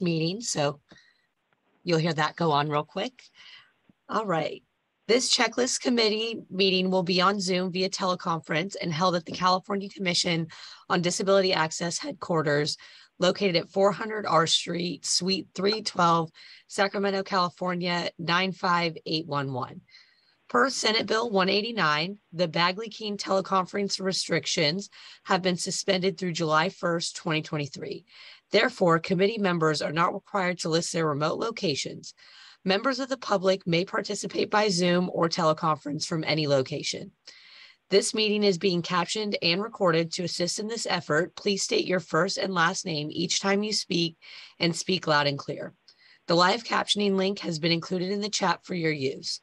meeting, so you'll hear that go on real quick. All right. This checklist committee meeting will be on Zoom via teleconference and held at the California Commission on Disability Access headquarters located at 400 R Street, Suite 312, Sacramento, California, 95811. Per Senate Bill 189, the Bagley-Keene teleconference restrictions have been suspended through July 1st, 2023. Therefore, committee members are not required to list their remote locations. Members of the public may participate by Zoom or teleconference from any location. This meeting is being captioned and recorded. To assist in this effort, please state your first and last name each time you speak and speak loud and clear. The live captioning link has been included in the chat for your use.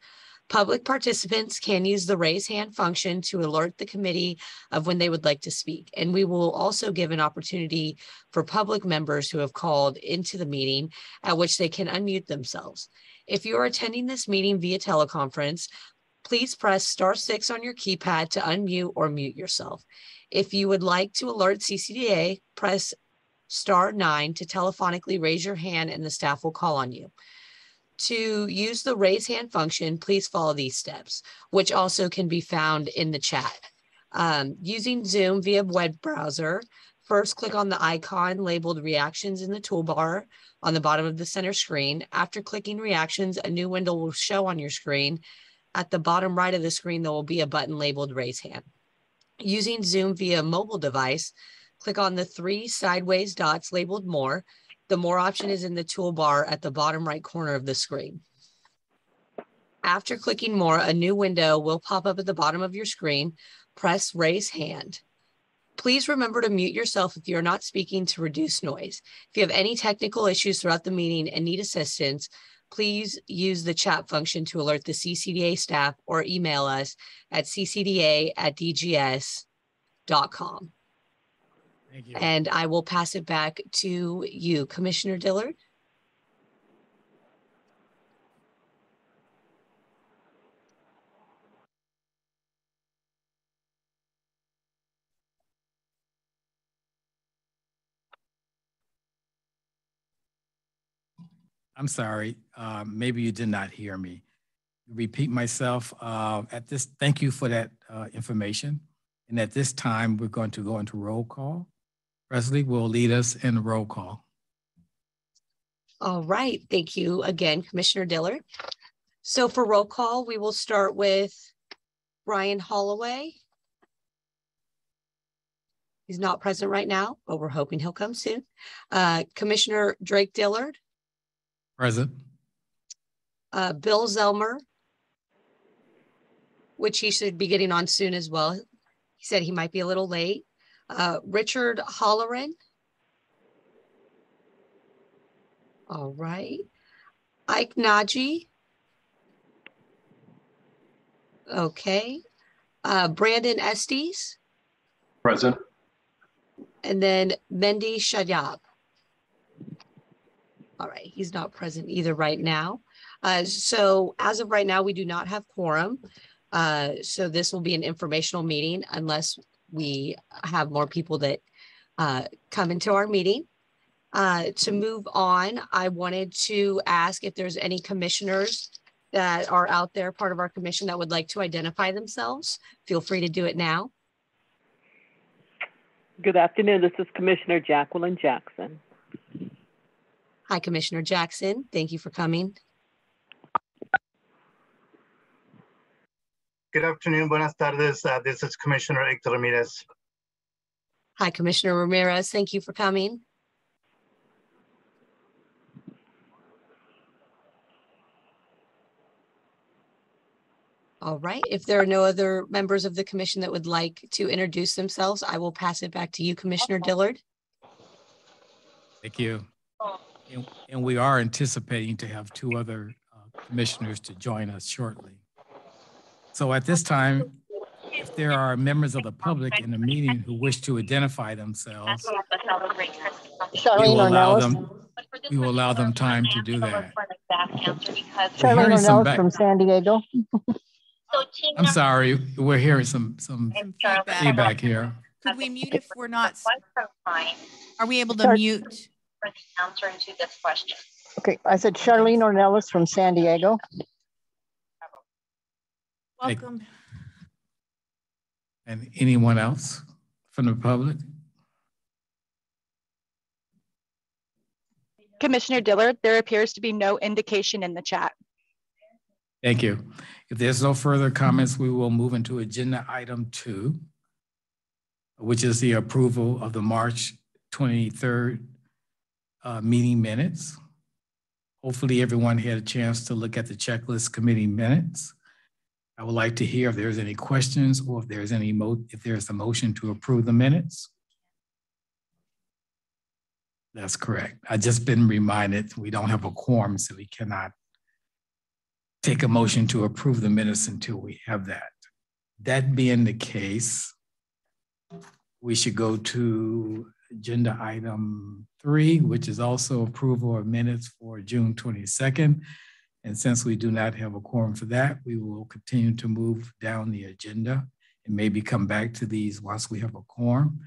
Public participants can use the raise hand function to alert the committee of when they would like to speak. And we will also give an opportunity for public members who have called into the meeting at which they can unmute themselves. If you are attending this meeting via teleconference, please press *6 on your keypad to unmute or mute yourself. If you would like to alert CCDA, press *9 to telephonically raise your hand and the staff will call on you. To use the raise hand function, please follow these steps, which also can be found in the chat. Using Zoom via web browser, first click on the icon labeled reactions in the toolbar on the bottom of the center screen. After clicking reactions, a new window will show on your screen. At the bottom right of the screen, there will be a button labeled raise hand. Using Zoom via mobile device, click on the 3 sideways dots labeled more. The more option is in the toolbar at the bottom right corner of the screen. After clicking more, a new window will pop up at the bottom of your screen. Press raise hand. Please remember to mute yourself if you're not speaking to reduce noise. If you have any technical issues throughout the meeting and need assistance, please use the chat function to alert the CCDA staff or email us at ccda@dgs.com. Thank you. And I will pass it back to you, Commissioner Dillard. I'm sorry, maybe you did not hear me. Repeat myself thank you for that information. And at this time, we're going to go into roll call. Presley will lead us in the roll call. All right, thank you again, Commissioner Dillard. So for roll call, we will start with Brian Holloway. He's not present right now, but we're hoping he'll come soon. Commissioner Drake Dillard. Present. Bill Zelmer, which he should be getting on soon as well. He said he might be a little late. Richard Holleran. All right. Ike Naji. Okay. Brandon Estes. Present. And then Mendy Shadab. All right, he's not present either right now. So as of right now, we do not have quorum. So this will be an informational meeting unless we have more people that come into our meeting. To move on, I wanted to ask if there's any commissioners that are out there, part of our commission, that would like to identify themselves. Feel free to do it now. Good afternoon. This is Commissioner Jacqueline Jackson. Hi, Commissioner Jackson. Thank you for coming. Good afternoon. Buenas tardes. This is Commissioner Hector Ramirez. Hi, Commissioner Ramirez. Thank you for coming. All right. If there are no other members of the commission that would like to introduce themselves, I will pass it back to you, Commissioner Dillard. Thank you. And we are anticipating to have 2 other commissioners to join us shortly. So at this time, if there are members of the public in the meeting who wish to identify themselves, we will allow them time to do that. Charlene Ornelas from San Diego. I'm sorry, we're hearing some feedback here. Could we mute if we're not? Are we able to mute for the answer to this question. Okay, I said Charlene Ornelas from San Diego. Welcome. And anyone else from the public? Commissioner Dillard, there appears to be no indication in the chat. Thank you. If there's no further comments, we will move into agenda item 2, which is the approval of the March 23rd meeting minutes. Hopefully everyone had a chance to look at the checklist committee minutes. I would like to hear if there's any questions or if there's a motion to approve the minutes. That's correct. I just been reminded we don't have a quorum, so we cannot take a motion to approve the minutes until we have that. That being the case, we should go to agenda item 3, which is also approval of minutes for June 22nd. And since we do not have a quorum for that, we will continue to move down the agenda and maybe come back to these once we have a quorum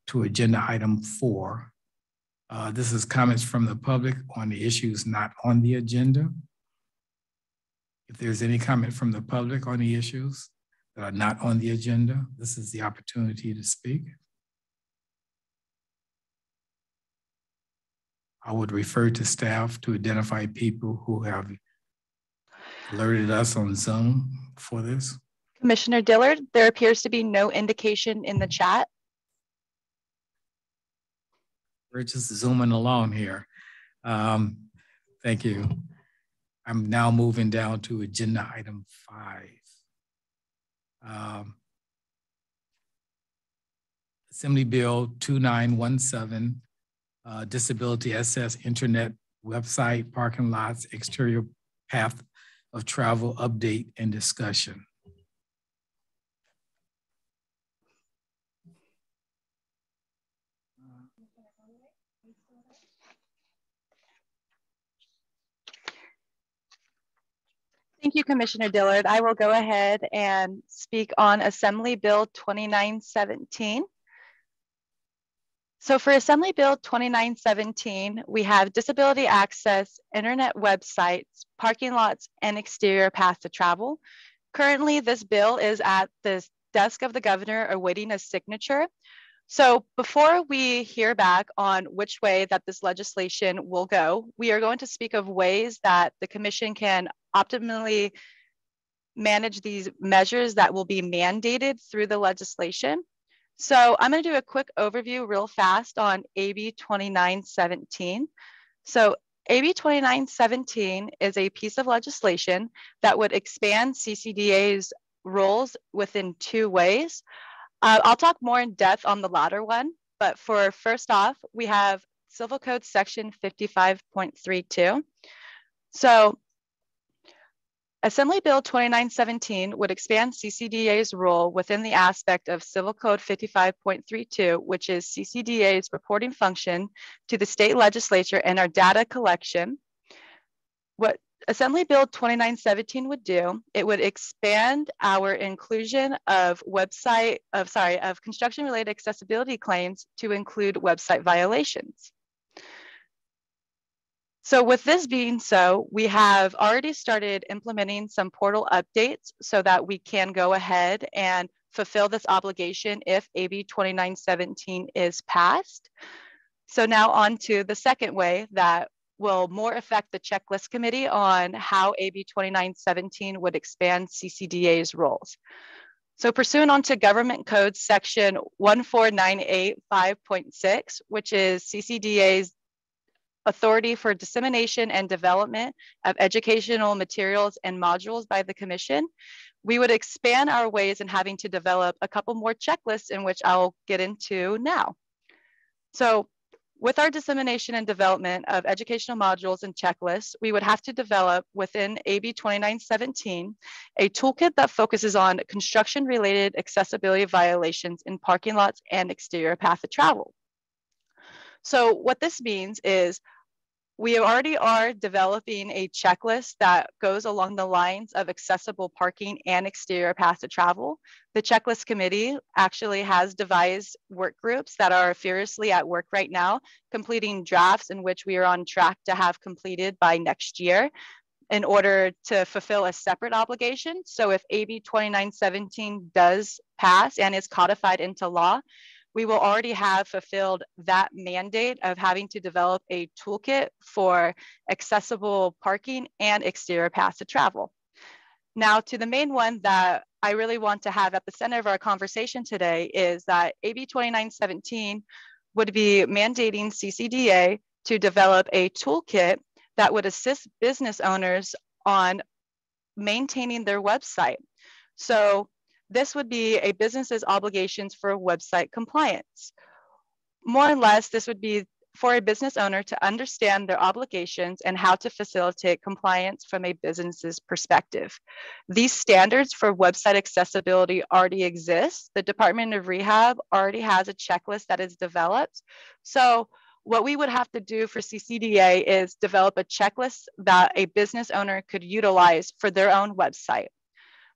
to agenda item 4. This is comments from the public on the issues not on the agenda. If there's any comment from the public on the issues that are not on the agenda, this is the opportunity to speak. I would refer to staff to identify people who have alerted us on Zoom for this. Commissioner Dillard, there appears to be no indication in the chat. We're just zooming along here. Thank you. I'm now moving down to agenda item 5. Assembly Bill 2917, Disability Access Internet Website, Parking Lots, Exterior Path of Travel Update and Discussion. Thank you, Commissioner Dillard. I will go ahead and speak on Assembly Bill 2917. So for Assembly Bill 2917, we have disability access, internet websites, parking lots, and exterior paths to travel. Currently, this bill is at the desk of the governor awaiting a signature. So before we hear back on which way that this legislation will go, we are going to speak of ways that the commission can optimally manage these measures that will be mandated through the legislation. So I'm going to do a quick overview real fast on AB 2917. So AB 2917 is a piece of legislation that would expand CCDA's roles within 2 ways. I'll talk more in depth on the latter one, but for first off, we have Civil Code section 55.32. So Assembly Bill 2917 would expand CCDA's role within the aspect of Civil Code 55.32, which is CCDA's reporting function to the state legislature and our data collection. What Assembly Bill 2917 would do, it would expand our inclusion of construction-related accessibility claims to include website violations. So with this being so, we have already started implementing some portal updates so that we can go ahead and fulfill this obligation if AB 2917 is passed. So now on to the second way that will more affect the checklist committee on how AB 2917 would expand CCDA's roles. So pursuant on to Government Code section 14985.6, which is CCDA's authority for dissemination and development of educational materials and modules by the commission, we would expand our ways in having to develop a couple more checklists in which I'll get into now. So with our dissemination and development of educational modules and checklists, we would have to develop within AB 2917 a toolkit that focuses on construction-related accessibility violations in parking lots and exterior path of travel. So what this means is we already are developing a checklist that goes along the lines of accessible parking and exterior paths to travel. The checklist committee actually has devised work groups that are furiously at work right now, completing drafts in which we are on track to have completed by next year in order to fulfill a separate obligation. So if AB 2917 does pass and is codified into law, we will already have fulfilled that mandate of having to develop a toolkit for accessible parking and exterior paths to travel. Now, to the main one that I really want to have at the center of our conversation today is that AB 2917 would be mandating CCDA to develop a toolkit that would assist business owners on maintaining their website. So this would be a business's obligations for website compliance. More or less, this would be for a business owner to understand their obligations and how to facilitate compliance from a business's perspective. These standards for website accessibility already exist. The Department of Rehab already has a checklist that is developed. So what we would have to do for CCDA is develop a checklist that a business owner could utilize for their own website.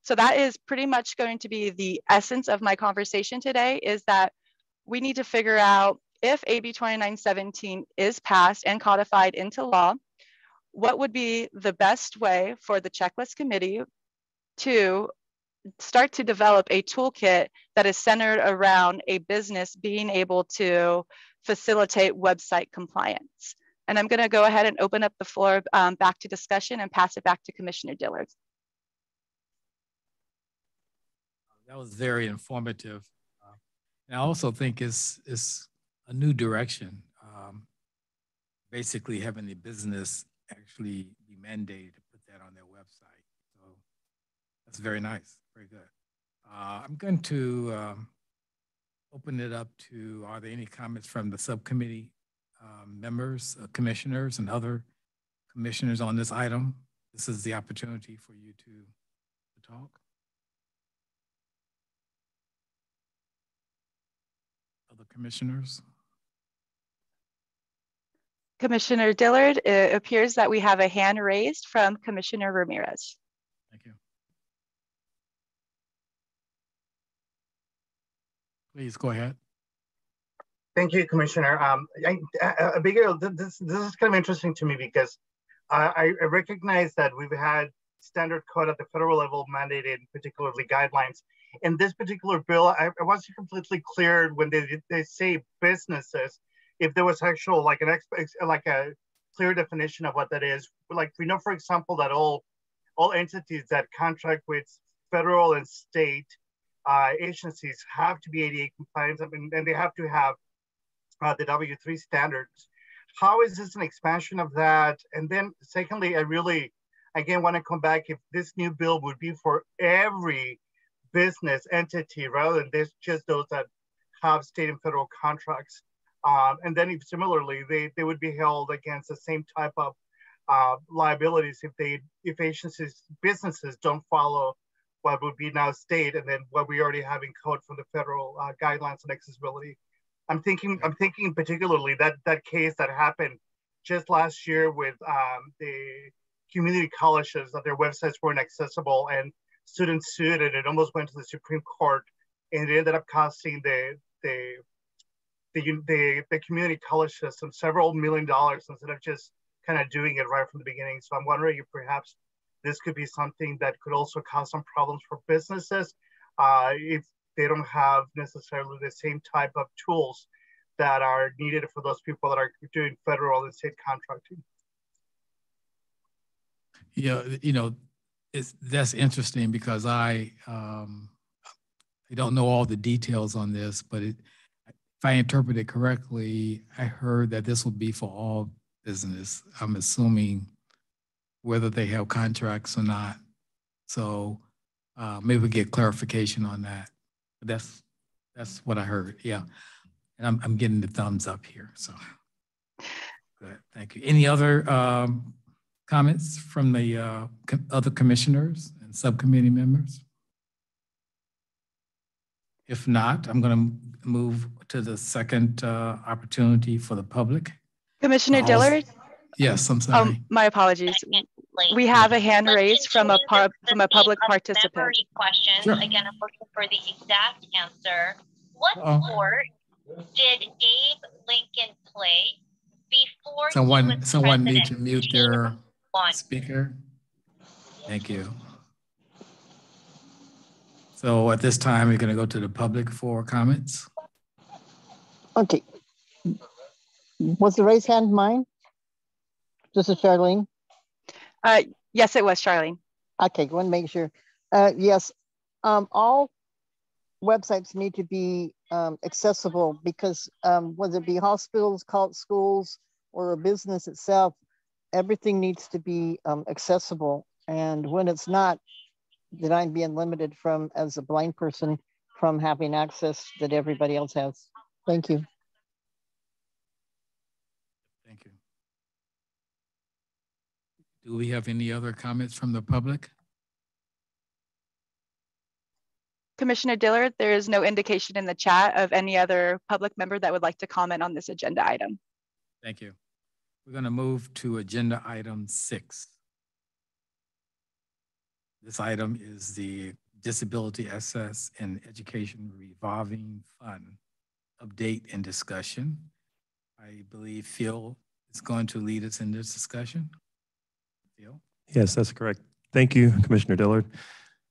So that is pretty much going to be the essence of my conversation today, is that we need to figure out if AB 2917 is passed and codified into law, what would be the best way for the checklist committee to start to develop a toolkit that is centered around a business being able to facilitate website compliance. And I'm going to go ahead and open up the floor back to discussion and pass it back to Commissioner Dillard. That was very informative. And I also think it's a new direction, basically having the business actually be mandated to put that on their website. So that's very nice, very good. I'm going to open it up to, are there any comments from the subcommittee members, commissioners, and other commissioners on this item? This is the opportunity for you to talk. Other commissioners? Commissioner Dillard, it appears that we have a hand raised from Commissioner Ramirez. Thank you. Please go ahead. Thank you, Commissioner. Abigail, this is kind of interesting to me because I recognize that we've had standard code at the federal level mandated, particularly guidelines. In this particular bill, I wasn't completely clear when they say businesses, if there was actual like a clear definition of what that is. Like we know, for example, that all entities that contract with federal and state agencies have to be ADA compliant, and they have to have the W3 standards. How is this an expansion of that? And then secondly, I really, again, want to come back if this new bill would be for every business entity rather than just those that have state and federal contracts. And then if similarly, they would be held against the same type of liabilities if agencies, businesses don't follow what would be now state and then what we already have in code from the federal guidelines on accessibility. I'm thinking particularly that case that happened just last year with the community colleges, that their websites weren't accessible and students sued and it almost went to the Supreme Court, and it ended up costing the community college system several $1 million instead of just kind of doing it right from the beginning. So I'm wondering if perhaps this could be something that could also cause some problems for businesses if they don't have necessarily the same type of tools that are needed for those people that are doing federal and state contracting. Yeah, you know, that's interesting because I don't know all the details on this, but if I interpret it correctly, I heard that this will be for all business. I'm assuming whether they have contracts or not. So maybe we get clarification on that. But that's what I heard. Yeah, and I'm getting the thumbs up here. So good, thank you. Any other comments from the other commissioners and subcommittee members? If not, I'm going to move to the second opportunity for the public. Commissioner Dillard? Yes, I'm sorry. My apologies. We have a hand raised from a public participant. Memory question. Sure. Again, I'm looking for the exact answer. What sport did Abe Lincoln play before Someone need to mute their speaker. Thank you. So at this time, we're going to go to the public for comments. Okay. Was the raised hand mine? This is Charlene. Yes, it was Charlene. Okay, want to make sure. Yes, all websites need to be accessible because whether it be hospitals, schools, or a business itself, everything needs to be accessible. And when it's not, then I'm being limited from, as a blind person, from having access that everybody else has. Thank you. Thank you. Do we have any other comments from the public? Commissioner Dillard, there is no indication in the chat of any other public member that would like to comment on this agenda item. Thank you. We're going to move to agenda item 6. This item is the Disability Access and Education Revolving Fund update and discussion. I believe Phil is going to lead us in this discussion. Phil? Yes, that's correct. Thank you, Commissioner Dillard.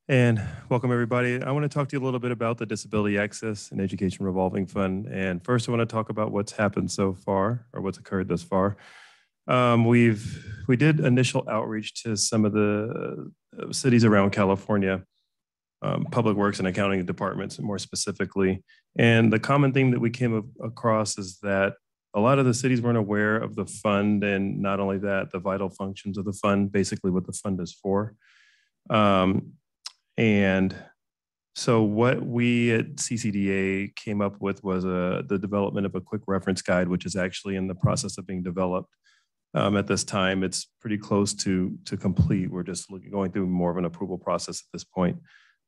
And welcome, everybody. I want to talk to you a little bit about the Disability Access and Education Revolving Fund. And first, I want to talk about what's happened so far, or what's occurred thus far. We did initial outreach to some of the cities around California, public works and accounting departments more specifically. And the common theme that we came across is that a lot of the cities weren't aware of the fund, and not only that, the vital functions of the fund, basically what the fund is for. And so what we at CCDA came up with was the development of a quick reference guide, which is actually in the process of being developed. At this time, it's pretty close to complete. We're just going through more of an approval process at this point.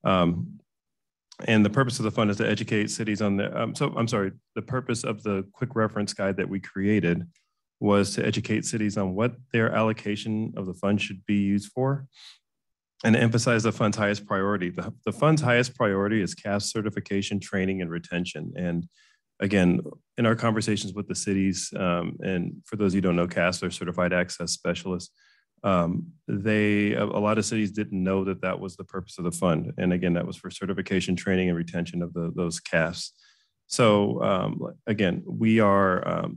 And the purpose of the fund is to educate cities on the, the purpose of the quick reference guide that we created was to educate cities on what their allocation of the fund should be used for, and to emphasize the fund's highest priority. The fund's highest priority is CAS certification, training, and retention. And again, in our conversations with the cities, and for those of you who don't know, CAS, they're Certified Access Specialists. A lot of cities didn't know that that was the purpose of the fund. And again, that was for certification, training, and retention of those CAS. So again, we are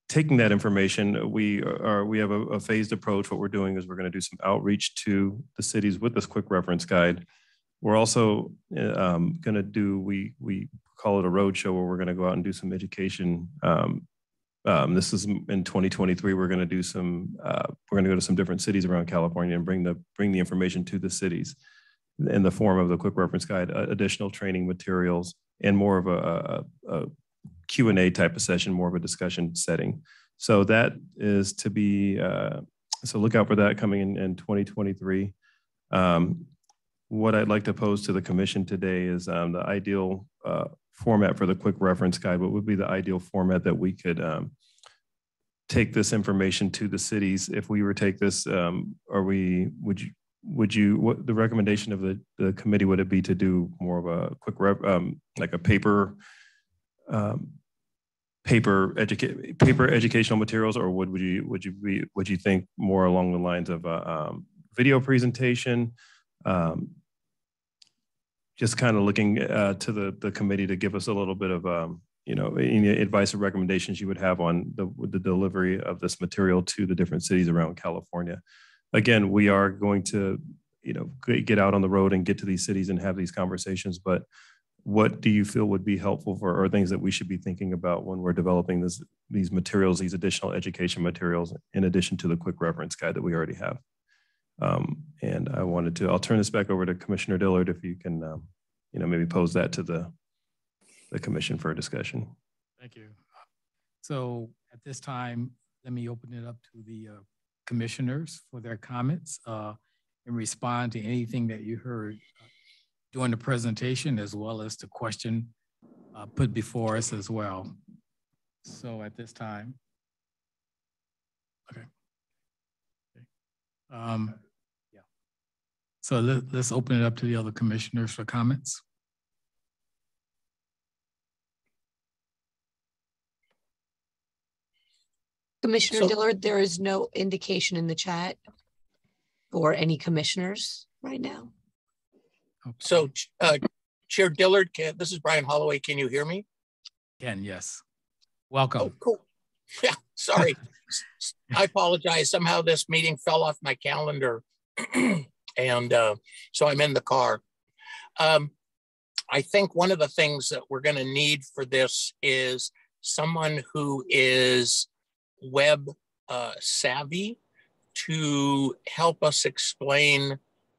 taking that information. We have a phased approach. What we're doing is we're going to do some outreach to the cities with this quick reference guide. We're also going to do, we call it a roadshow, where we're going to go out and do some education. This is in 2023. We're going to do some. We're going to go to some different cities around California and bring the information to the cities in the form of the quick reference guide, additional training materials, and more of a Q&A type of session, more of a discussion setting. So that is to be. So look out for that coming in 2023. What I'd like to pose to the commission today is the ideal format for the quick reference guide. What would be the ideal format that we could take this information to the cities? If we were to take this, would you, what the recommendation of the committee, would it be to do more of a quick like a paper educational materials, or would you think more along the lines of a video presentation? Just kind of looking to the committee to give us a little bit of any advice or recommendations you would have on the delivery of this material to the different cities around California. Again, we are going to get out on the road and get to these cities and have these conversations, but what do you feel would be helpful for, or things that we should be thinking about when we're developing these materials, these additional education materials, in addition to the quick reference guide that we already have? And I'll turn this back over to Commissioner Dillard, if you can, maybe pose that to the commission for a discussion. Thank you. So at this time, let me open it up to the commissioners for their comments and respond to anything that you heard during the presentation, as well as the question put before us as well. So at this time. Okay. Yeah. So let's open it up to the other commissioners for comments. Commissioner Dillard, there is no indication in the chat for any commissioners right now. Okay. So, Chair Dillard, this is Brian Holloway. Can you hear me? Can, yes. Welcome. Oh, cool. Yeah, sorry. I apologize. Somehow this meeting fell off my calendar. And so I'm in the car. I think one of the things that we're going to need for this is someone who is web savvy to help us explain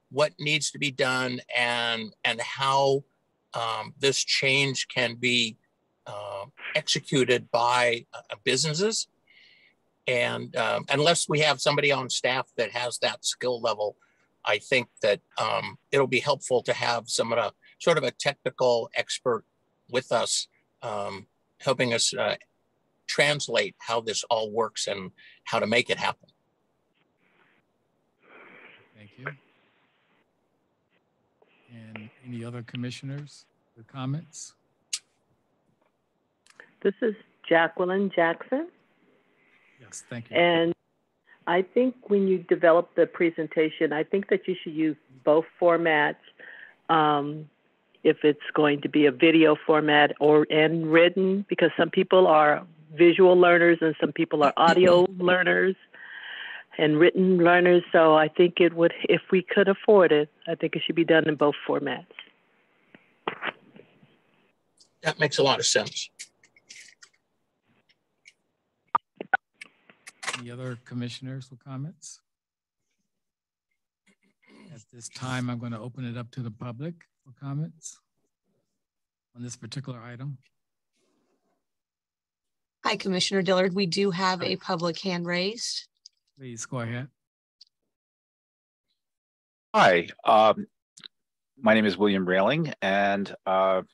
what needs to be done and how this change can be executed by businesses. And unless we have somebody on staff that has that skill level, I think that it'll be helpful to have some of a sort of a technical expert with us, helping us translate how this all works and how to make it happen. Thank you. And any other commissioners with comments? This is Jacqueline Jackson. Yes, thank you. And I think when you develop the presentation, I think that you should use both formats. If it's going to be a video format and written, because some people are visual learners and some people are audio learners and written learners. So I think it would, if we could afford it, I think it should be done in both formats. That makes a lot of sense. Any other commissioners with comments? At this time, I'm going to open it up to the public for comments on this particular item. Hi, Commissioner Dillard. We do have a public hand raised. Please go ahead. Hi, my name is William Railing, and I'm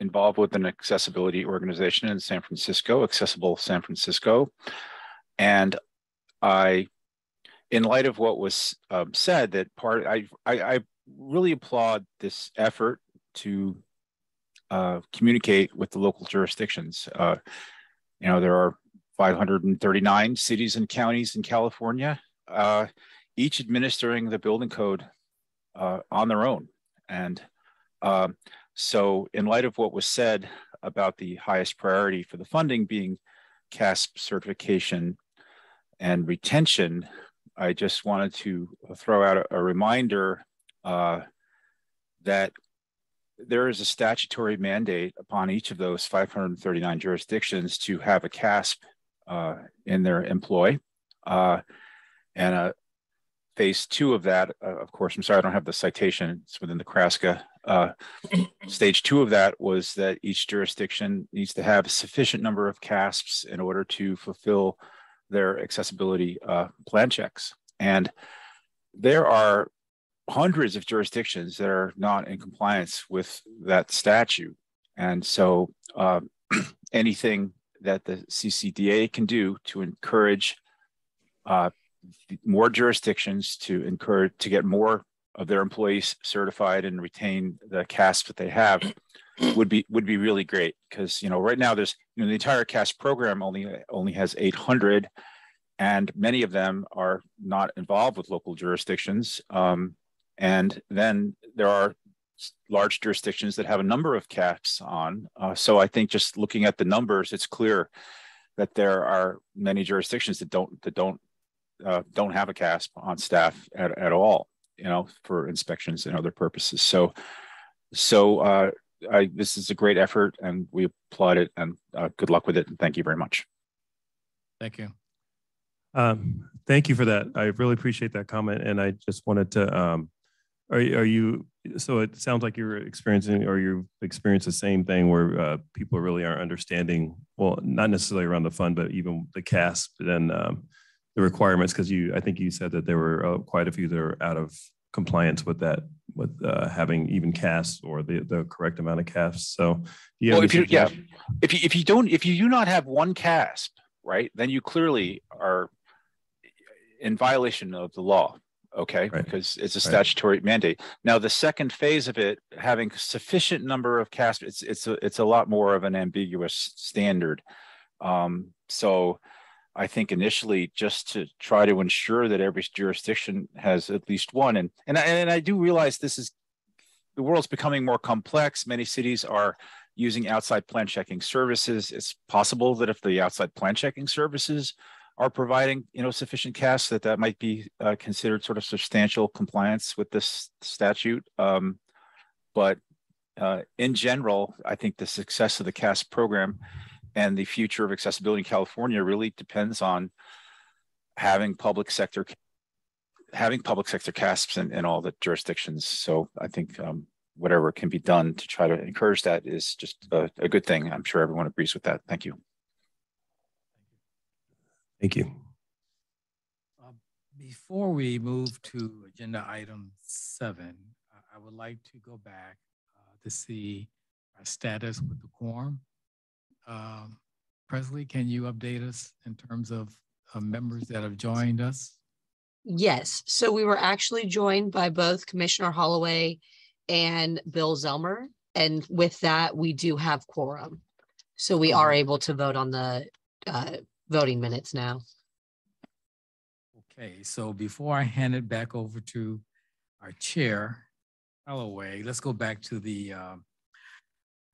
involved with an accessibility organization in San Francisco, Accessible San Francisco. And in light of what was said, that I really applaud this effort to communicate with the local jurisdictions. You know, there are 539 cities and counties in California, each administering the building code on their own. And so in light of what was said about the highest priority for the funding being CASP certification and retention, I just wanted to throw out a reminder that there is a statutory mandate upon each of those 539 jurisdictions to have a CASP in their employ. And phase 2 of that, of course, I'm sorry, I don't have the citation, it's within the CRASCA. Stage 2 of that was that each jurisdiction needs to have a sufficient number of CASPs in order to fulfill their accessibility plan checks. And there are hundreds of jurisdictions that are not in compliance with that statute. And so anything that the CCDA can do to encourage more jurisdictions to get more of their employees certified and retain the CASP that they have would be really great. Because right now there's the entire CASP program only has 800, and many of them are not involved with local jurisdictions. And then there are large jurisdictions that have a number of CASPs on. So I think just looking at the numbers, it's clear that there are many jurisdictions that don't have a CASP on staff at all, for inspections and other purposes. So this is a great effort, and we applaud it, and good luck with it. And thank you very much. Thank you. Thank you for that. I really appreciate that comment. And I just wanted to, so it sounds like you're experiencing, or you've experienced the same thing where people really aren't understanding, well, not necessarily around the fund, but even the CASP and the requirements, because I think you said that there were quite a few that are out of compliance with that, with having even CASP or the correct amount of CASP. So if you do not have one CASP, right, then you clearly are in violation of the law, okay? Right. Because it's a statutory mandate. Now, the second phase of it, having sufficient number of CASP, it's a lot more of an ambiguous standard. So I think initially, just to try to ensure that every jurisdiction has at least one, and I do realize the world's becoming more complex. Many cities are using outside plan checking services. It's possible that if the outside plan checking services are providing, sufficient CAS, that might be considered sort of substantial compliance with this statute. But in general, I think the success of the CAS program and the future of accessibility in California really depends on having public sector CASPs in all the jurisdictions. So I think whatever can be done to try to encourage that is just a good thing. I'm sure everyone agrees with that. Thank you. Thank you. Before we move to agenda item 7, I would like to go back to see our status with the quorum. Presley, can you update us in terms of members that have joined us? Yes, so we were actually joined by both Commissioner Holloway and Bill Zelmer. And with that, we do have quorum. So we are able to vote on the voting minutes now. Okay, so before I hand it back over to our chair, Holloway, let's go back to the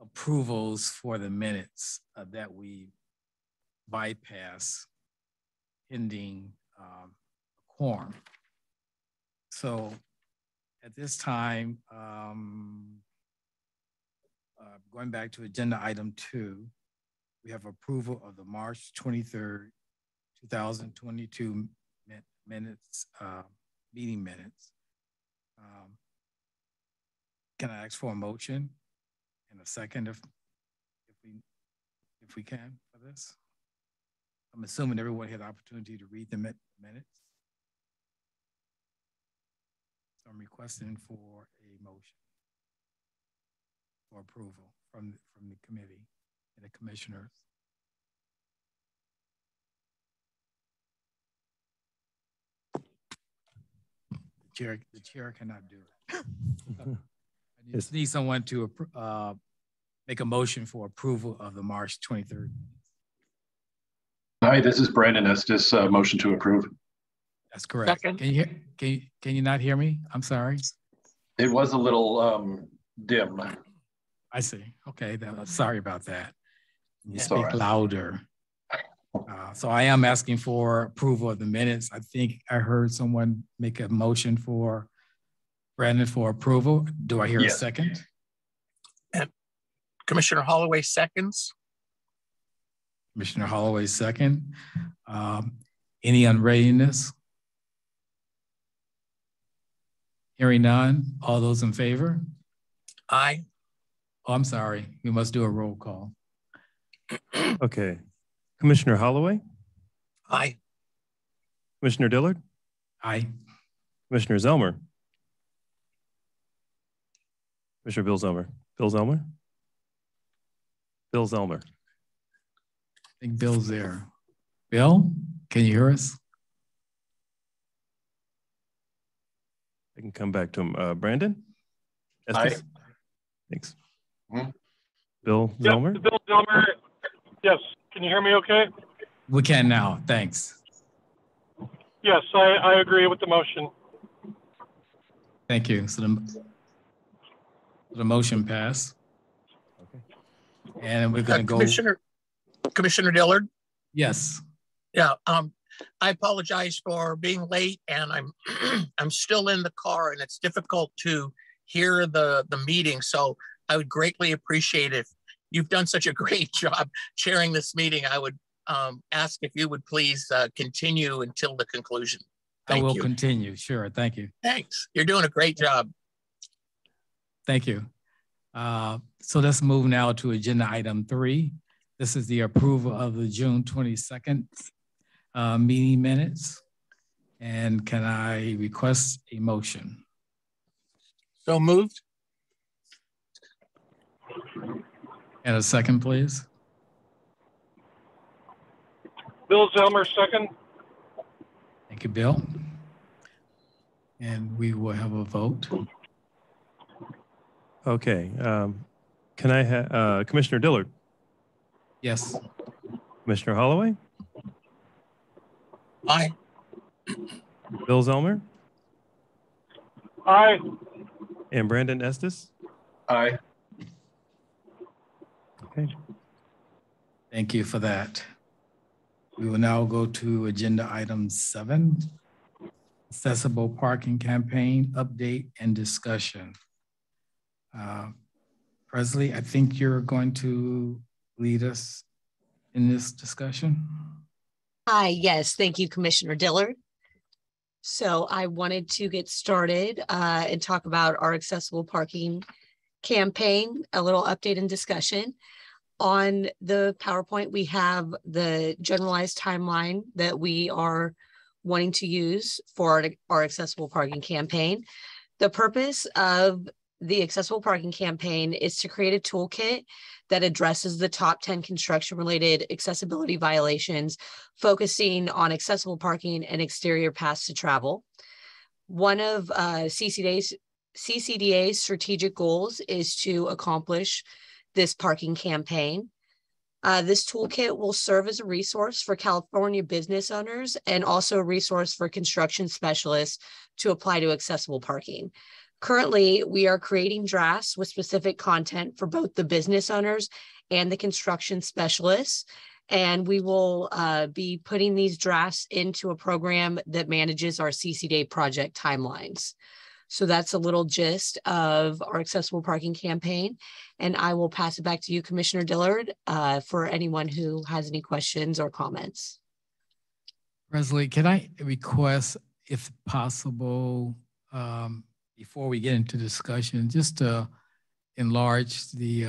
approvals for the minutes that we bypass pending quorum. So at this time, going back to agenda item 2, we have approval of the March 23rd, 2022 minutes, meeting minutes. Can I ask for a motion and a second if we can for this? I'm assuming everyone had the opportunity to read the minutes. So I'm requesting for a motion for approval from the committee and the commissioners. The chair cannot do it. I just need someone to make a motion for approval of the March 23rd. Hi, this is Brandon Estes. Motion to approve. That's correct. Second. Can you not hear me? I'm sorry. It was a little dim. I see. Okay, sorry about that. You speak louder. So I am asking for approval of the minutes. I think I heard someone make a motion for Brandon for approval. Do I hear a second? And Commissioner Holloway seconds. Commissioner Holloway second. Any unreadiness? Hearing none. All those in favor? Aye. Oh, I'm sorry. We must do a roll call. Okay. Commissioner Holloway? Aye. Commissioner Dillard? Aye. Commissioner Zelmer? Commissioner Bill Zelmer? Bill Zelmer? Bill Zelmer? I think Bill's there. Bill, can you hear us? I can come back to him. Brandon? Aye. Thanks. Hmm? Bill Zelmer? Bill Zelmer. Yes. Can you hear me okay? We can now. Thanks. Yes, I agree with the motion. Thank you. So the motion passed. Okay. And we're going to go. Commissioner Dillard? Yes. Yeah. I apologize for being late, and I'm still in the car, and it's difficult to hear the meeting. So I would greatly appreciate if you've done such a great job chairing this meeting. I would ask if you would please continue until the conclusion. Thank you. I will continue. Sure. Thank you. Thanks. You're doing a great job. Thank you. So let's move now to agenda item 3. This is the approval of the June 22nd meeting minutes. And can I request a motion? So moved. And a second, please. Bill Zelmer, second. Thank you, Bill. And we will have a vote. Okay. Can I have Commissioner Dillard? Yes. Commissioner Holloway? Aye. Bill Zelmer? Aye. And Brandon Estes? Aye. Okay. Thank you for that. We will now go to agenda item 7, accessible parking campaign update and discussion. Presley, I think you're going to lead us in this discussion. Hi, yes, thank you, Commissioner Dillard. So I wanted to get started and talk about our accessible parking campaign, a little update and discussion. On the PowerPoint, we have the generalized timeline that we are wanting to use for our accessible parking campaign. The purpose of the accessible parking campaign is to create a toolkit that addresses the top 10 construction-related accessibility violations, focusing on accessible parking and exterior paths to travel. One of CCDA's strategic goals is to accomplish this parking campaign. This toolkit will serve as a resource for California business owners and also a resource for construction specialists to apply to accessible parking. Currently, we are creating drafts with specific content for both the business owners and the construction specialists, and we will be putting these drafts into a program that manages our CCDA project timelines. So that's a little gist of our accessible parking campaign, and I will pass it back to you, Commissioner Dillard, for anyone who has any questions or comments. Presley, can I request, if possible, before we get into discussion, just to enlarge the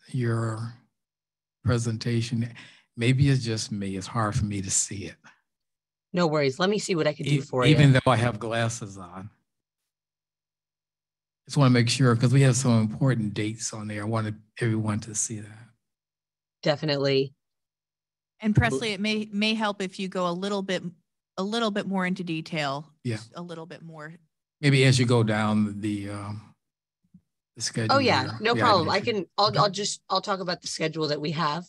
your presentation? Maybe it's just me. It's hard for me to see it. No worries. Let me see what I can do for you. Even though I have glasses on. Just want to make sure, because we have some important dates on there. I wanted everyone to see that. Definitely. And Presley, it may help if you go a little bit more into detail. Yeah. A little bit more. Maybe as you go down the schedule. Oh yeah, here. no problem. I'll talk about the schedule that we have.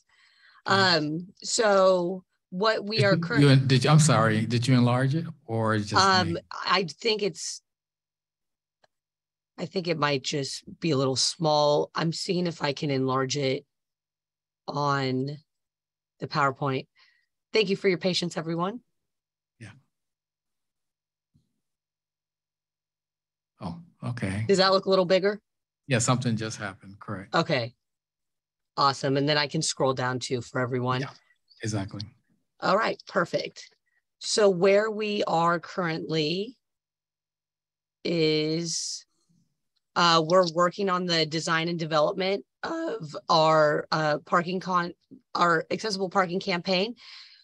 So what we are currently. I'm sorry, did you enlarge it or just me? I think it might just be a little small. I'm seeing if I can enlarge it on the PowerPoint. Thank you for your patience, everyone. Yeah. Oh, okay. Does that look a little bigger? Yeah, something just happened, correct. Okay. Awesome. And then I can scroll down too for everyone. Yeah, exactly. All right, perfect. So where we are currently is we're working on the design and development of our our accessible parking campaign.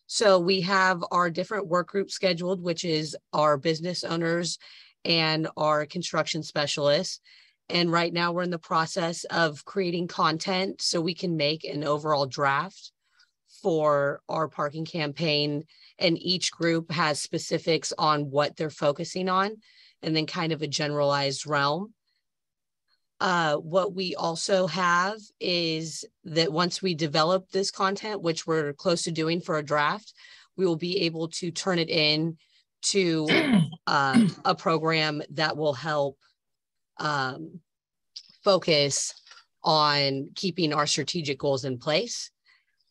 So we have our different work groups scheduled, which is our business owners and our construction specialists. And right now we're in the process of creating content so we can make an overall draft for our parking campaign. And each group has specifics on what they're focusing on and then kind of a generalized realm. What we also have is that once we develop this content, which we're close to doing for a draft, we will be able to turn it in to a program that will help focus on keeping our strategic goals in place.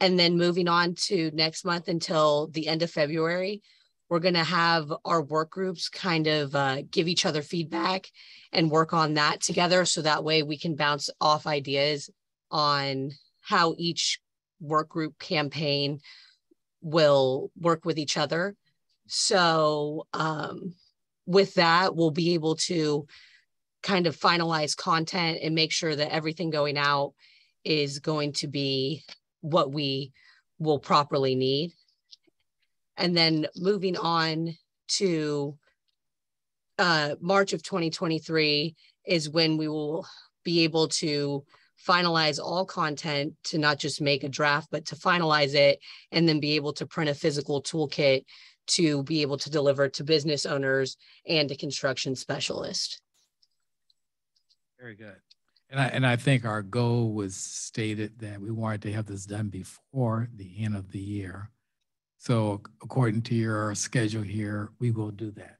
And then moving on to next month until the end of February, we're going to have our work groups kind of give each other feedback and work on that together. So that way we can bounce off ideas on how each work group campaign will work with each other. So with that, we'll be able to kind of finalize content and make sure that everything going out is going to be what we will properly need. And then moving on to March of 2023 is when we will be able to finalize all content, to not just make a draft, but to finalize it and then be able to print a physical toolkit to be able to deliver to business owners and to construction specialists. Very good. And I think our goal was stated that we wanted to have this done before the end of the year. So according to your schedule here, we will do that.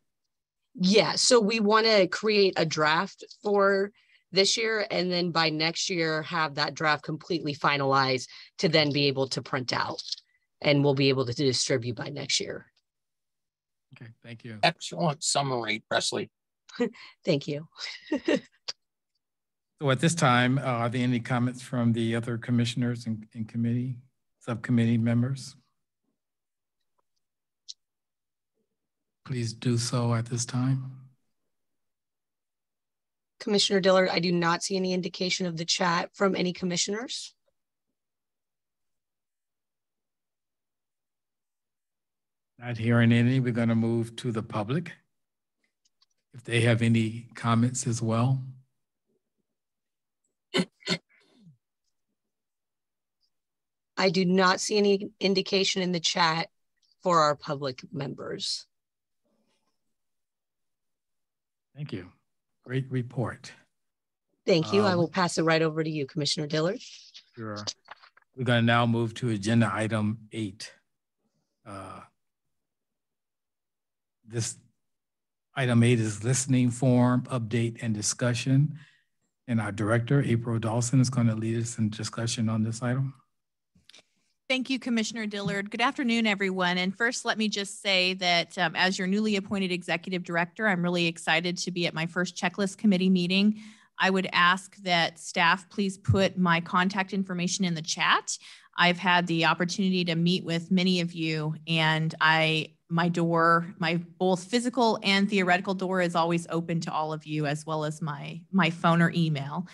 Yeah, so we want to create a draft for this year, and then by next year have that draft completely finalized to then be able to print out, and we'll be able to distribute by next year. Okay, thank you. Excellent summary, Presley. Thank you. So at this time, are there any comments from the other commissioners and committee, subcommittee members? Please do so at this time. Commissioner Dillard, I do not see any indication of the chat from any commissioners. Not hearing any, we're going to move to the public. If they have any comments as well. I do not see any indication in the chat for our public members. Thank you. Great report. Thank you. I will pass it right over to you, Commissioner Dillard. Sure. We're going to now move to agenda item 8. This item 8 is listening forum, update, and discussion. And our director, April Dawson, is going to lead us in discussion on this item. Thank you, Commissioner Dillard. Good afternoon, everyone. And first, let me just say that as your newly appointed executive director, I'm really excited to be at my first checklist committee meeting. I would ask that staff please put my contact information in the chat. I've had the opportunity to meet with many of you, and my both physical and theoretical door is always open to all of you, as well as my phone or email.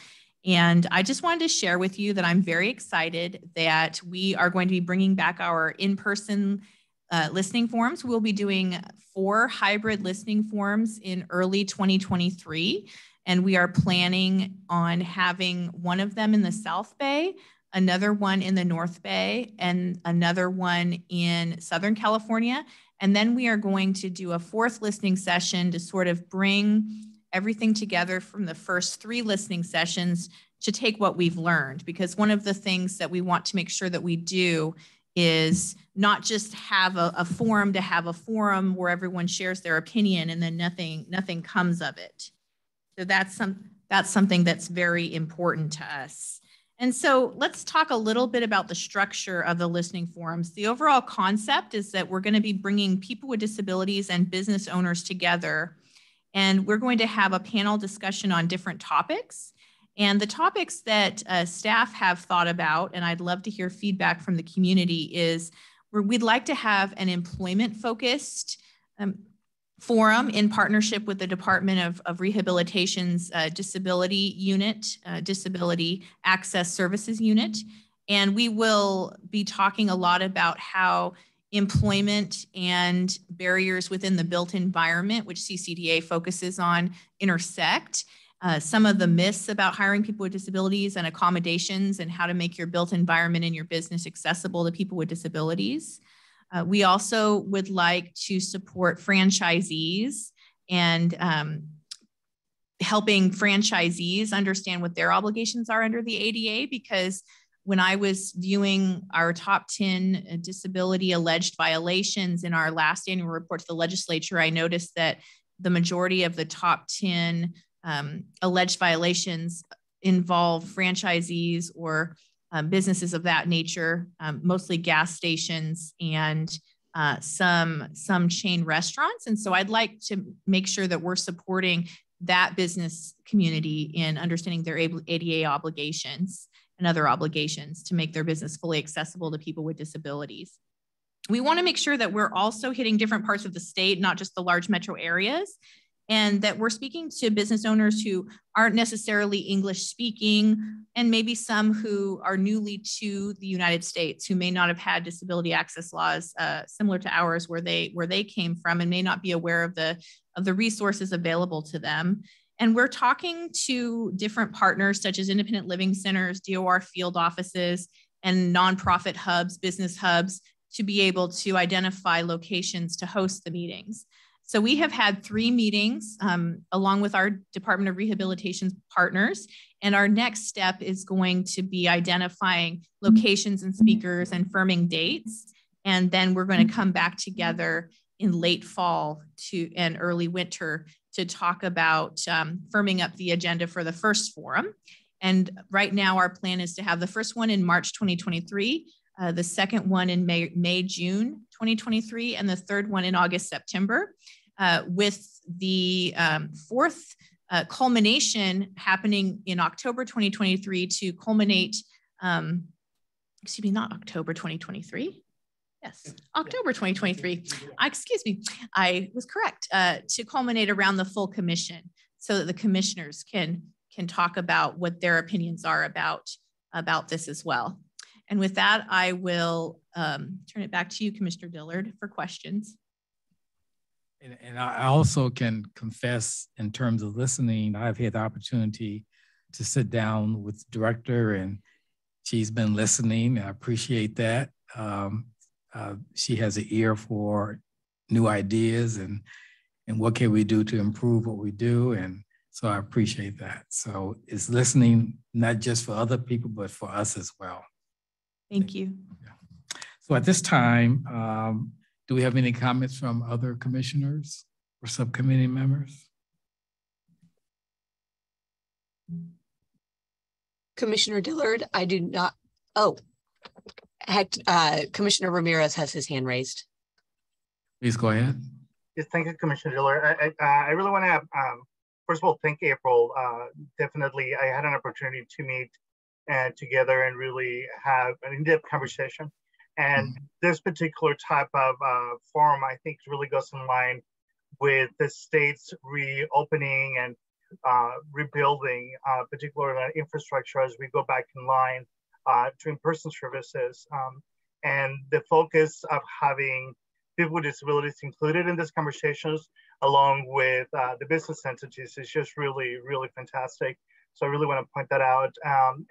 And I just wanted to share with you that I'm very excited that we are going to be bringing back our in-person listening forums. We'll be doing 4 hybrid listening forums in early 2023. And we are planning on having one of them in the South Bay, another one in the North Bay, and another one in Southern California. And then we are going to do a 4th listening session to sort of bring everything together from the first 3 listening sessions to take what we've learned. Because one of the things that we want to make sure that we do is not just have a forum to have a forum where everyone shares their opinion and then nothing comes of it. So that's something that's very important to us. And so let's talk a little bit about the structure of the listening forums. The overall concept is that we're going to be bringing people with disabilities and business owners together, and we're going to have a panel discussion on different topics. And the topics that staff have thought about, and I'd love to hear feedback from the community, is where we'd like to have an employment-focused forum in partnership with the Department of Rehabilitation's Disability Unit, Disability Access Services Unit. And we will be talking a lot about how employment and barriers within the built environment, which CCDA focuses on, intersect. Some of the myths about hiring people with disabilities and accommodations, and how to make your built environment in your business accessible to people with disabilities. We also would like to support franchisees and helping franchisees understand what their obligations are under the ADA, because when I was viewing our top 10 disability alleged violations in our last annual report to the legislature, I noticed that the majority of the top 10 alleged violations involve franchisees or businesses of that nature, mostly gas stations and some chain restaurants. And so I'd like to make sure that we're supporting that business community in understanding their ADA obligations and other obligations to make their business fully accessible to people with disabilities. We want to make sure that we're also hitting different parts of the state, not just the large metro areas, and that we're speaking to business owners who aren't necessarily English speaking, and maybe some who are newly to the United States, who may not have had disability access laws similar to ours where they came from, and may not be aware of the resources available to them. And we're talking to different partners such as independent living centers, DOR field offices, and nonprofit hubs, business hubs, to be able to identify locations to host the meetings. So we have had 3 meetings along with our Department of Rehabilitation partners. And our next step is going to be identifying locations and speakers and firming dates. And then we're going to come back together in late fall and early winter to talk about firming up the agenda for the first forum. And right now our plan is to have the first one in March 2023, the second one in May, June 2023, and the third one in August, September, with the fourth culmination happening in October 2023 to culminate, excuse me, not October 2023. Yes, October 2023. Excuse me, I was correct, to culminate around the full commission so that the commissioners can talk about what their opinions are about this as well. And with that, I will turn it back to you, Commissioner Dillard, for questions. And I also can confess, in terms of listening, I've had the opportunity to sit down with the director, and she's been listening. I appreciate that. She has an ear for new ideas and what can we do to improve what we do. And so I appreciate that. So it's listening, not just for other people, but for us as well. Thank you. Yeah. So at this time, do we have any comments from other commissioners or subcommittee members? Commissioner Dillard, I do not. Oh, Commissioner Ramirez has his hand raised. Please go ahead. Yes, thank you, Commissioner Dillard. I really want to, first of all, thank April. Definitely, I had an opportunity to meet together and really have an in-depth conversation. And this particular type of forum, I think, really goes in line with the state's reopening and rebuilding, particularly infrastructure as we go back in line to in-person services. And the focus of having people with disabilities included in these conversations, along with the business entities, is just really, really fantastic. So I really want to point that out.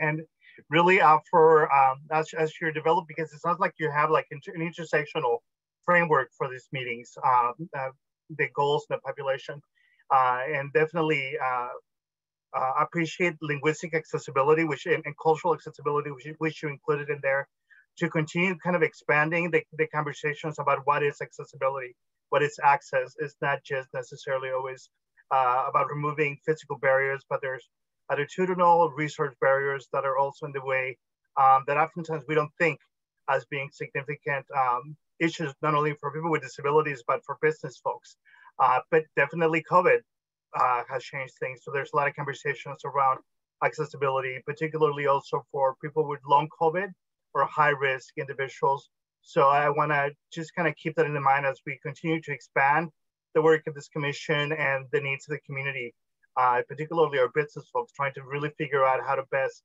And really for as you're developing, because it sounds like you have like an intersectional framework for these meetings, the goals and the population, and definitely appreciate linguistic accessibility, and cultural accessibility, which you included in there, to continue kind of expanding the conversations about what is accessibility, what is access. It's not just necessarily always about removing physical barriers, but there's attitudinal resource barriers that are also in the way that oftentimes we don't think as being significant issues, not only for people with disabilities, but for business folks. But definitely COVID has changed things. So there's a lot of conversations around accessibility, particularly also for people with long COVID or high risk individuals. So I want to just kind of keep that in mind as we continue to expand the work of this commission and the needs of the community. Particularly our business folks, trying to really figure out how to best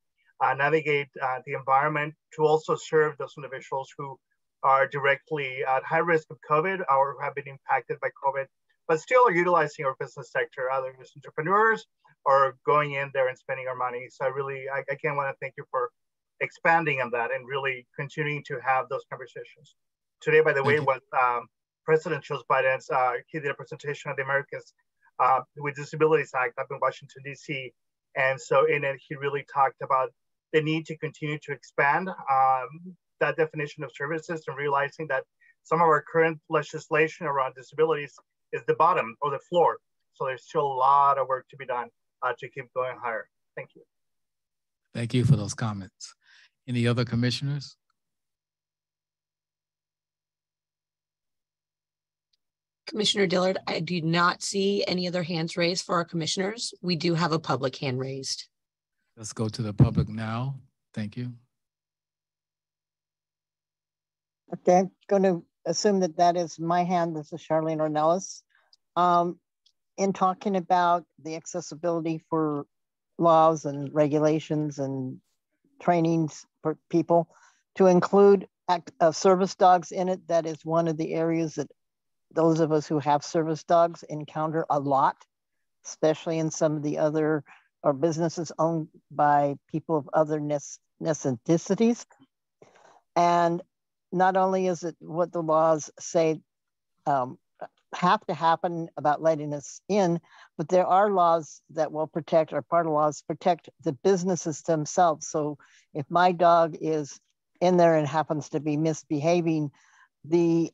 navigate the environment to also serve those individuals who are directly at high risk of COVID or have been impacted by COVID, but still are utilizing our business sector, either as entrepreneurs or going in there and spending our money. So I again want to thank you for expanding on that and really continuing to have those conversations. Today, by the way, was President Joe Biden's, he did a presentation at the Americans with Disabilities Act up in Washington, D.C. And so in it, he really talked about the need to continue to expand that definition of services and realizing that some of our current legislation around disabilities is the bottom or the floor. So there's still a lot of work to be done to keep going higher. Thank you. Thank you for those comments. Any other commissioners? Commissioner Dillard, I do not see any other hands raised for our commissioners. We do have a public hand raised. Let's go to the public now. Thank you. Okay, I'm going to assume that is my hand. This is Charlene Ornelas. In talking about the accessibility for laws and regulations and trainings for people, to include service dogs in it, that is one of the areas that those of us who have service dogs encounter a lot. especially in some of the other or businesses owned by people of other ethnicities. And not only is it what the laws say have to happen about letting us in, but there are laws that will protect, or part of laws protect the businesses themselves. So if my dog is in there and happens to be misbehaving, the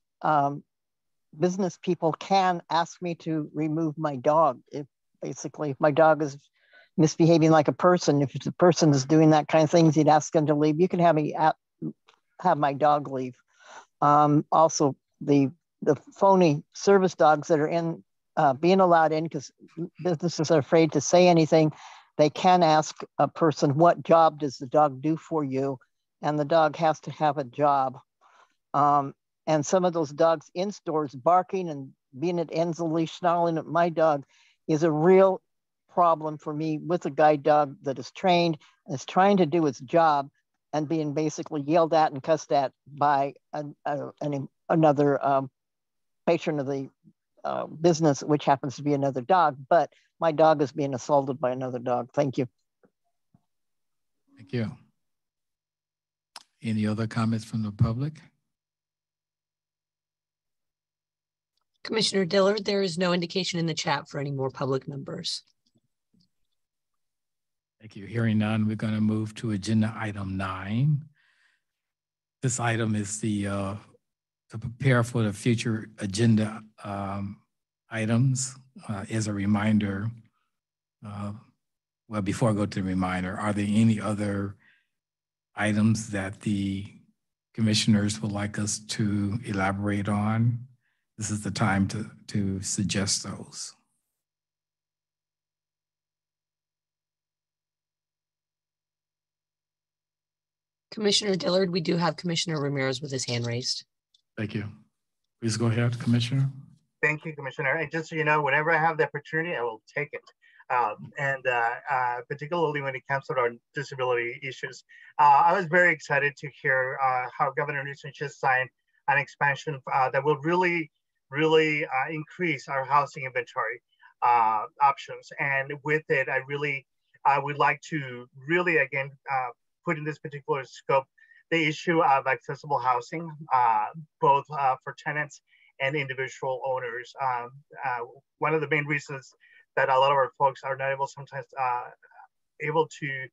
business people can ask me to remove my dog. If my dog is misbehaving like a person, if the person is doing that kind of things, he'd ask them to leave. You can have me have my dog leave. Also, the phony service dogs that are in being allowed in, because businesses are afraid to say anything, they can ask a person, what job does the dog do for you? And the dog has to have a job. And some of those dogs in stores barking and being at ends of the leash, snarling at my dog is a real problem for me with a guide dog that is trained and is trying to do its job and being basically yelled at and cussed at by another patron of the business, which happens to be another dog, but my dog is being assaulted by another dog. Thank you. Thank you. Any other comments from the public? Commissioner Dillard, there is no indication in the chat for any more public members. Thank you. Hearing none, we're going to move to agenda item 9. This item is to prepare for the future agenda items. As a reminder, well, before I go to the reminder, are there any other items that the commissioners would like us to elaborate on? This is the time to suggest those. Commissioner Dillard, we do have Commissioner Ramirez with his hand raised. Thank you. Please go ahead, Commissioner. Thank you, Commissioner. And just so you know, whenever I have the opportunity, I will take it. Particularly when it comes to our disability issues. I was very excited to hear how Governor Newsom just signed an expansion that will really increase our housing inventory options. And with it, I would like to really, again, put in this particular scope the issue of accessible housing, both for tenants and individual owners. One of the main reasons that a lot of our folks are not sometimes able to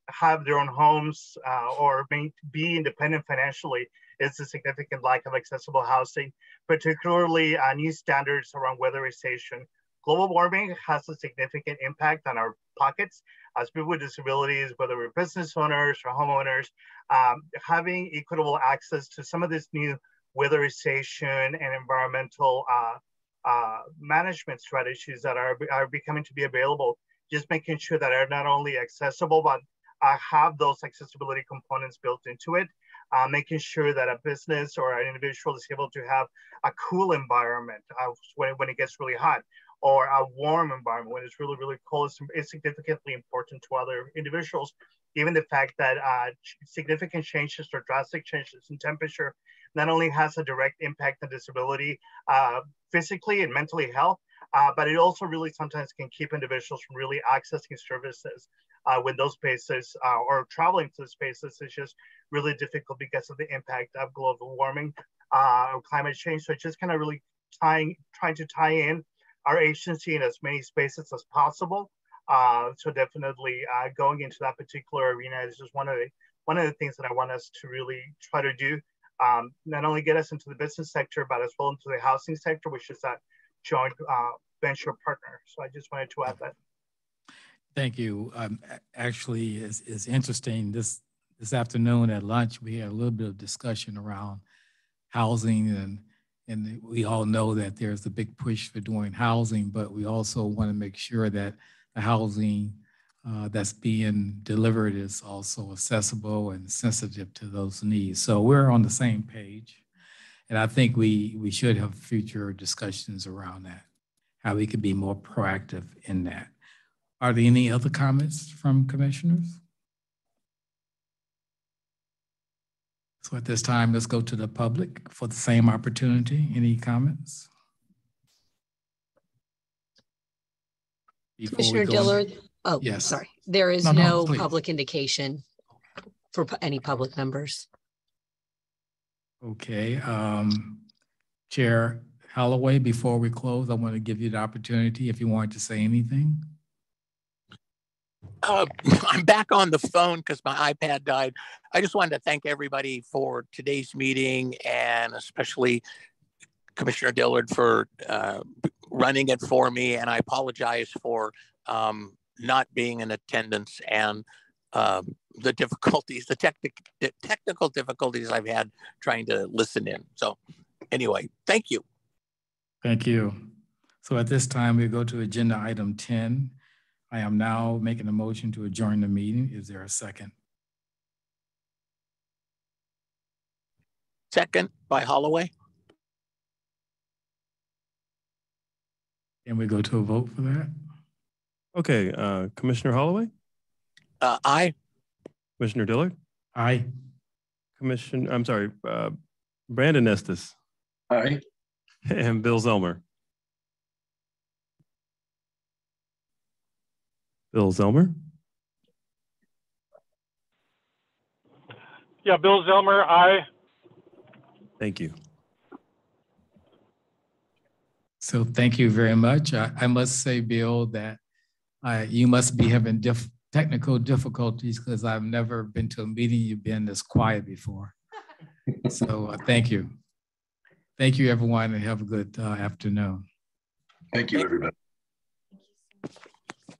have their own homes or be independent financially is a significant lack of accessible housing, particularly new standards around weatherization. Global warming has a significant impact on our pockets as people with disabilities, whether we're business owners or homeowners. Having equitable access to some of this new weatherization and environmental management strategies that are becoming to be available, just making sure that are not only accessible, but have those accessibility components built into it, making sure that a business or an individual is able to have a cool environment when it gets really hot, or a warm environment when it's really cold is significantly important to other individuals. Given the fact that significant changes or drastic changes in temperature not only has a direct impact on disability physically and mentally health, but it also really sometimes can keep individuals from really accessing services when those spaces or traveling to the spaces is just really difficult because of the impact of global warming or climate change. So it's just kind of really trying to tie in our agency in as many spaces as possible. So definitely going into that particular arena is just one of the things that I want us to really try to do. Not only get us into the business sector, but as well into the housing sector, which is that joint venture partner. So I just wanted to add that. Thank you. Actually, it's interesting. This afternoon at lunch, we had a little bit of discussion around housing, and we all know that there's a big push for doing housing, but we also want to make sure that the housing that's being delivered is also accessible and sensitive to those needs. So we're on the same page. And I think we should have future discussions around that, how we could be more proactive in that. Are there any other comments from commissioners? So at this time, let's go to the public for the same opportunity. Any comments? Commissioner Dillard. Oh, yes. Sorry. There is no public indication for any public members. Okay. Chair Holloway, before we close, I want to give you the opportunity if you want to say anything. I'm back on the phone because my iPad died. I just wanted to thank everybody for today's meeting, and especially Commissioner Dillard for running it for me. And I apologize for not being in attendance and the difficulties, the technical difficulties I've had trying to listen in. So anyway, thank you. Thank you. So at this time, we go to agenda item 10. I am now making a motion to adjourn the meeting. Is there a second? Second by Holloway. Can we go to a vote for that? Okay, Commissioner Holloway? Aye. Commissioner Dillard? Aye. Brandon Estes? Aye. And Bill Zelmer? Bill Zelmer? Yeah, Bill Zelmer, aye. Thank you. So thank you very much. I must say, Bill, that you must be having technical difficulties because I've never been to a meeting you've been this quiet before. So thank you. Thank you, everyone, and have a good afternoon. Thank you, everybody.